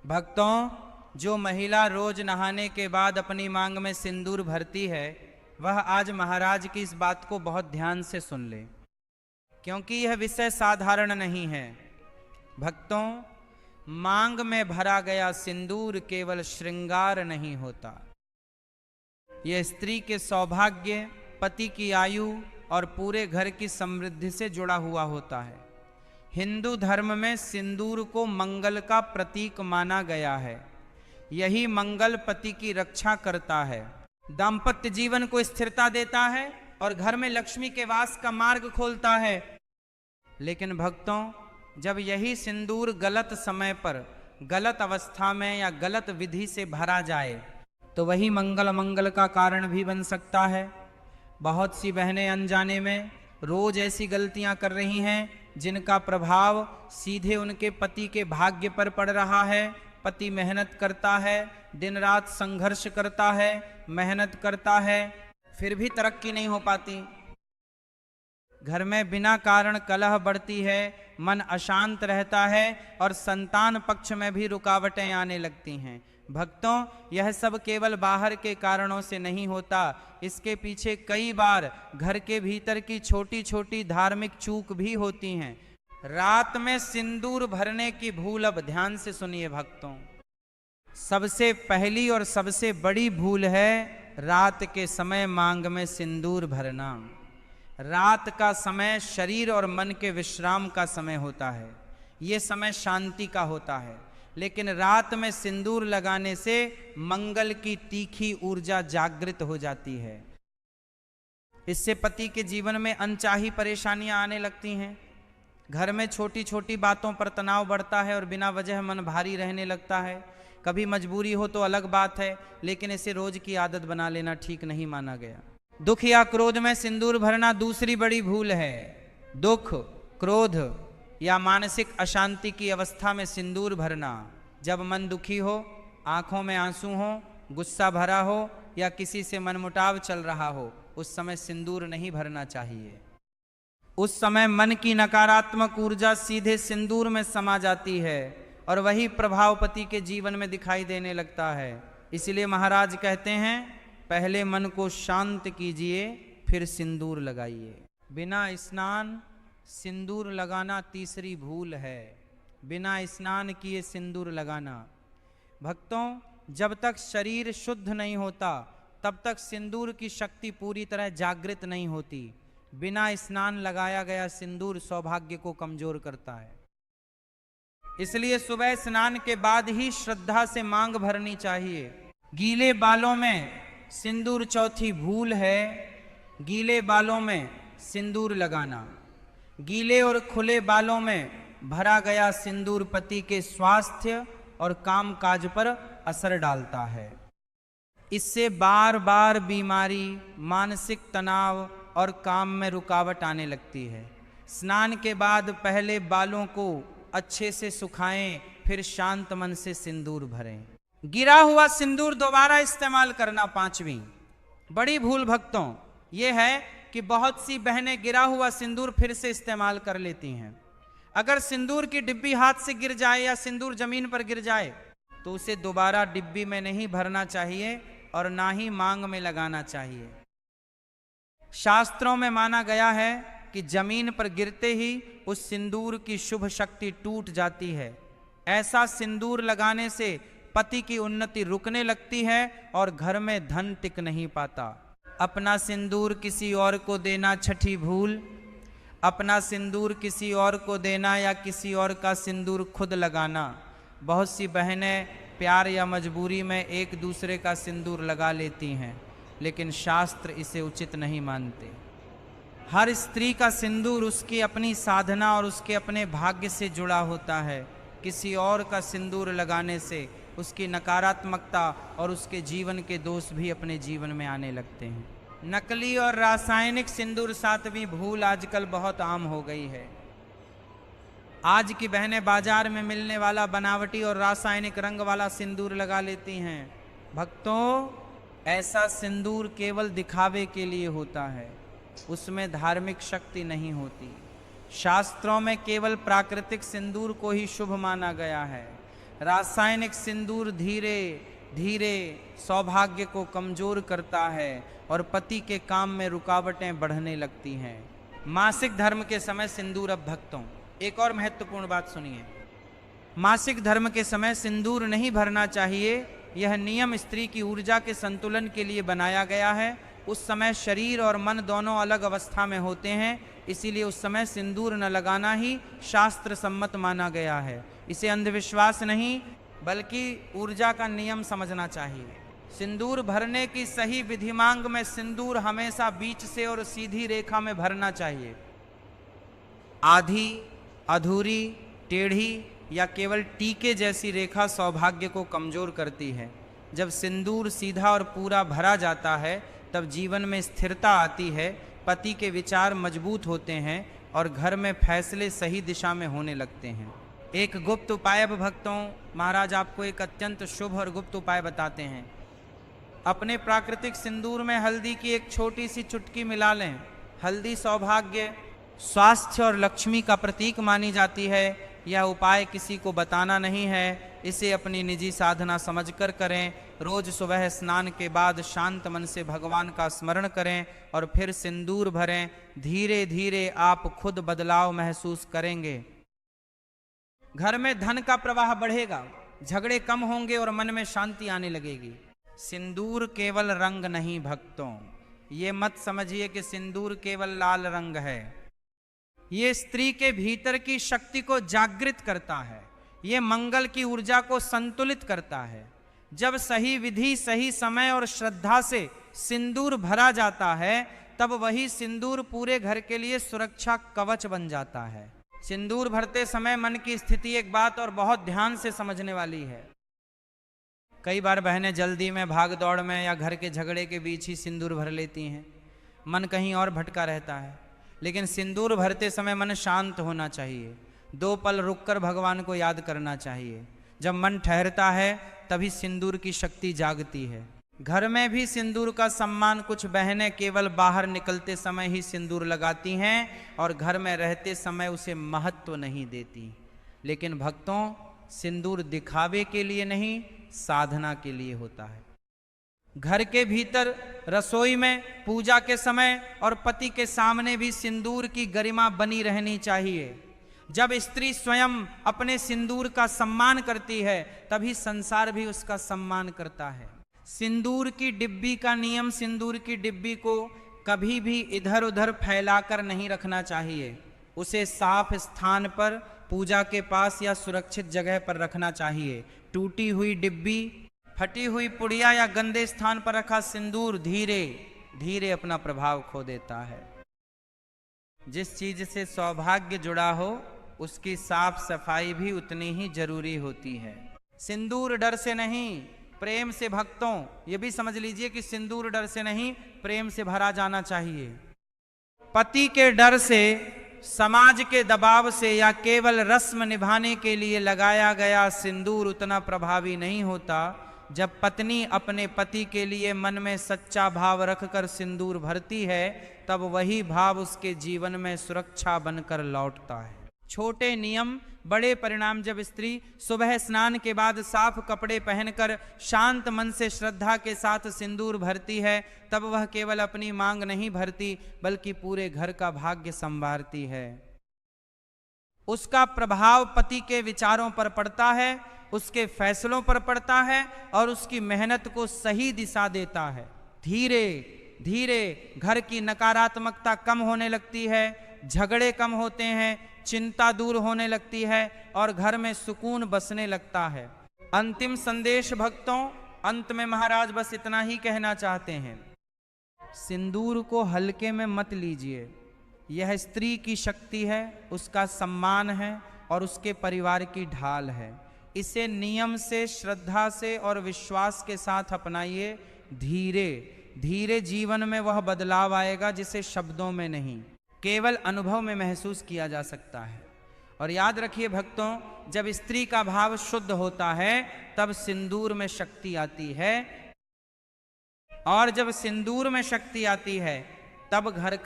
भक्तों, जो महिला रोज नहाने के बाद अपनी मांग में सिंदूर भरती है, वह आज महाराज की इस बात को बहुत ध्यान से सुन ले, क्योंकि यह विषय साधारण नहीं है। भक्तों, मांग में भरा गया सिंदूर केवल श्रृंगार नहीं होता, यह स्त्री के सौभाग्य, पति की आयु और पूरे घर की समृद्धि से जुड़ा हुआ होता है। हिंदू धर्म में सिंदूर को मंगल का प्रतीक माना गया है। यही मंगल पति की रक्षा करता है, दाम्पत्य जीवन को स्थिरता देता है और घर में लक्ष्मी के वास का मार्ग खोलता है। लेकिन भक्तों, जब यही सिंदूर गलत समय पर, गलत अवस्था में या गलत विधि से भरा जाए तो वही मंगल का कारण भी बन सकता है। बहुत सी बहनें अनजाने में रोज ऐसी गलतियां कर रही हैं जिनका प्रभाव सीधे उनके पति के भाग्य पर पड़ रहा है। पति मेहनत करता है, दिन रात संघर्ष करता है, मेहनत करता है, फिर भी तरक्की नहीं हो पाती। घर में बिना कारण कलह बढ़ती है, मन अशांत रहता है और संतान पक्ष में भी रुकावटें आने लगती हैं। भक्तों, यह सब केवल बाहर के कारणों से नहीं होता, इसके पीछे कई बार घर के भीतर की छोटी छोटी धार्मिक चूक भी होती हैं। रात में सिंदूर भरने की भूल, अब ध्यान से सुनिए भक्तों, सबसे पहली और सबसे बड़ी भूल है रात के समय मांग में सिंदूर भरना। रात का समय शरीर और मन के विश्राम का समय होता है, ये समय शांति का होता है। लेकिन रात में सिंदूर लगाने से मंगल की तीखी ऊर्जा जागृत हो जाती है। इससे पति के जीवन में अनचाही परेशानियां आने लगती हैं। घर में छोटी छोटी बातों पर तनाव बढ़ता है और बिना वजह मन भारी रहने लगता है। कभी मजबूरी हो तो अलग बात है, लेकिन इसे रोज की आदत बना लेना ठीक नहीं माना गया। दुख या क्रोध में सिंदूर भरना दूसरी बड़ी भूल है। दुख, क्रोध या मानसिक अशांति की अवस्था में सिंदूर भरना, जब मन दुखी हो, आंखों में आंसू हो, गुस्सा भरा हो या किसी से मनमुटाव चल रहा हो, उस समय सिंदूर नहीं भरना चाहिए। उस समय मन की नकारात्मक ऊर्जा सीधे सिंदूर में समा जाती है और वही प्रभाव पति के जीवन में दिखाई देने लगता है। इसलिए महाराज कहते हैं, पहले मन को शांत कीजिए, फिर सिंदूर लगाइए। बिना स्नान सिंदूर लगाना तीसरी भूल है। बिना स्नान किए सिंदूर लगाना। भक्तों, जब तक शरीर शुद्ध नहीं होता तब तक सिंदूर की शक्ति पूरी तरह जागृत नहीं होती। बिना स्नान लगाया गया सिंदूर सौभाग्य को कमजोर करता है। इसलिए सुबह स्नान के बाद ही श्रद्धा से मांग भरनी चाहिए। गीले बालों में सिंदूर चौथी भूल है। गीले बालों में सिंदूर लगाना। गीले और खुले बालों में भरा गया सिंदूर पति के स्वास्थ्य और काम काज पर असर डालता है। इससे बार बार बीमारी, मानसिक तनाव और काम में रुकावट आने लगती है। स्नान के बाद पहले बालों को अच्छे से सुखाएं, फिर शांत मन से सिंदूर भरें। गिरा हुआ सिंदूर दोबारा इस्तेमाल करना पांचवी बड़ी भूल भक्तों यह है कि बहुत सी बहनें गिरा हुआ सिंदूर फिर से इस्तेमाल कर लेती हैं। अगर सिंदूर की डिब्बी हाथ से गिर जाए या सिंदूर जमीन पर गिर जाए तो उसे दोबारा डिब्बी में नहीं भरना चाहिए और ना ही मांग में लगाना चाहिए। शास्त्रों में माना गया है कि जमीन पर गिरते ही उस सिंदूर की शुभ शक्ति टूट जाती है। ऐसा सिंदूर लगाने से पति की उन्नति रुकने लगती है और घर में धन टिक नहीं पाता। अपना सिंदूर किसी और को देना छठी भूल। अपना सिंदूर किसी और को देना या किसी और का सिंदूर खुद लगाना। बहुत सी बहनें प्यार या मजबूरी में एक दूसरे का सिंदूर लगा लेती हैं, लेकिन शास्त्र इसे उचित नहीं मानते। हर स्त्री का सिंदूर उसकी अपनी साधना और उसके अपने भाग्य से जुड़ा होता है। किसी और का सिंदूर लगाने से उसकी नकारात्मकता और उसके जीवन के दोष भी अपने जीवन में आने लगते हैं। नकली और रासायनिक सिंदूर सातवीं भूल आजकल बहुत आम हो गई है। आज की बहनें बाजार में मिलने वाला बनावटी और रासायनिक रंग वाला सिंदूर लगा लेती हैं। भक्तों, ऐसा सिंदूर केवल दिखावे के लिए होता है, उसमें धार्मिक शक्ति नहीं होती। शास्त्रों में केवल प्राकृतिक सिंदूर को ही शुभ माना गया है। रासायनिक सिंदूर धीरे धीरे सौभाग्य को कमजोर करता है और पति के काम में रुकावटें बढ़ने लगती हैं। मासिक धर्म के समय सिंदूर। अब भक्तों, एक और महत्वपूर्ण बात सुनिए। मासिक धर्म के समय सिंदूर नहीं भरना चाहिए। यह नियम स्त्री की ऊर्जा के संतुलन के लिए बनाया गया है। उस समय शरीर और मन दोनों अलग अवस्था में होते हैं, इसीलिए उस समय सिंदूर न लगाना ही शास्त्र सम्मत माना गया है। इसे अंधविश्वास नहीं बल्कि ऊर्जा का नियम समझना चाहिए। सिंदूर भरने की सही विधिमांग में सिंदूर हमेशा बीच से और सीधी रेखा में भरना चाहिए। आधी, अधूरी, टेढ़ी या केवल टीके जैसी रेखा सौभाग्य को कमजोर करती है। जब सिंदूर सीधा और पूरा भरा जाता है तब जीवन में स्थिरता आती है, पति के विचार मजबूत होते हैं और घर में फैसले सही दिशा में होने लगते हैं। एक गुप्त उपाय। अब भक्तों, महाराज आपको एक अत्यंत शुभ और गुप्त उपाय बताते हैं। अपने प्राकृतिक सिंदूर में हल्दी की एक छोटी सी चुटकी मिला लें। हल्दी सौभाग्य, स्वास्थ्य और लक्ष्मी का प्रतीक मानी जाती है। यह उपाय किसी को बताना नहीं है, इसे अपनी निजी साधना समझकर करें। रोज सुबह स्नान के बाद शांत मन से भगवान का स्मरण करें और फिर सिंदूर भरें। धीरे धीरे आप खुद बदलाव महसूस करेंगे। घर में धन का प्रवाह बढ़ेगा, झगड़े कम होंगे और मन में शांति आने लगेगी। सिंदूर केवल रंग नहीं भक्तों, ये मत समझिए कि सिंदूर केवल लाल रंग है। ये स्त्री के भीतर की शक्ति को जागृत करता है। ये मंगल की ऊर्जा को संतुलित करता है। जब सही विधि, सही समय और श्रद्धा से सिंदूर भरा जाता है तब वही सिंदूर पूरे घर के लिए सुरक्षा कवच बन जाता है। सिंदूर भरते समय मन की स्थिति एक बात और बहुत ध्यान से समझने वाली है। कई बार बहनें जल्दी में, भाग दौड़ में या घर के झगड़े के बीच ही सिंदूर भर लेती हैं। मन कहीं और भटका रहता है। लेकिन सिंदूर भरते समय मन शांत होना चाहिए। 2 पल रुककर भगवान को याद करना चाहिए। जब मन ठहरता है तभी सिंदूर की शक्ति जागती है। घर में भी सिंदूर का सम्मान कुछ बहनें केवल बाहर निकलते समय ही सिंदूर लगाती हैं और घर में रहते समय उसे महत्व नहीं देती। लेकिन भक्तों, सिंदूर दिखावे के लिए नहीं, साधना के लिए होता है। घर के भीतर, रसोई में, पूजा के समय और पति के सामने भी सिंदूर की गरिमा बनी रहनी चाहिए। जब स्त्री स्वयं अपने सिंदूर का सम्मान करती है तभी संसार भी उसका सम्मान करता है। सिंदूर की डिब्बी का नियम, सिंदूर की डिब्बी को कभी भी इधर उधर फैलाकर नहीं रखना चाहिए। उसे साफ स्थान पर, पूजा के पास या सुरक्षित जगह पर रखना चाहिए। टूटी हुई डिब्बी, फटी हुई पुड़िया या गंदे स्थान पर रखा सिंदूर धीरे धीरे अपना प्रभाव खो देता है। जिस चीज से सौभाग्य जुड़ा हो उसकी साफ सफाई भी उतनी ही जरूरी होती है। सिंदूर डर से नहीं, प्रेम से। भक्तों, ये भी समझ लीजिए कि सिंदूर डर से नहीं, प्रेम से भरा जाना चाहिए। पति के डर से, समाज के दबाव से या केवल रस्म निभाने के लिए लगाया गया सिंदूर उतना प्रभावी नहीं होता। जब पत्नी अपने पति के लिए मन में सच्चा भाव रखकर सिंदूर भरती है तब वही भाव उसके जीवन में सुरक्षा बनकर लौटता है। छोटे नियम, बड़े परिणाम। जब स्त्री सुबह स्नान के बाद साफ कपड़े पहनकर शांत मन से श्रद्धा के साथ सिंदूर भरती है तब वह केवल अपनी मांग नहीं भरती बल्कि पूरे घर का भाग्य संवारती है। उसका प्रभाव पति के विचारों पर पड़ता है, उसके फैसलों पर पड़ता है और उसकी मेहनत को सही दिशा देता है। धीरे धीरे घर की नकारात्मकता कम होने लगती है, झगड़े कम होते हैं, चिंता दूर होने लगती है और घर में सुकून बसने लगता है। अंतिम संदेश भक्तों, अंत में महाराज बस इतना ही कहना चाहते हैं। सिंदूर को हल्के में मत लीजिए। यह स्त्री की शक्ति है, उसका सम्मान है और उसके परिवार की ढाल है। इसे नियम से, श्रद्धा से और विश्वास के साथ अपनाइए। धीरे धीरे जीवन में वह बदलाव आएगा जिसे शब्दों में नहीं, केवल अनुभव में महसूस किया जा सकता है। और याद रखिए भक्तों, जब स्त्री का भाव शुद्ध होता है तब सिंदूर में शक्ति आती है और जब सिंदूर में शक्ति आती है तब घर का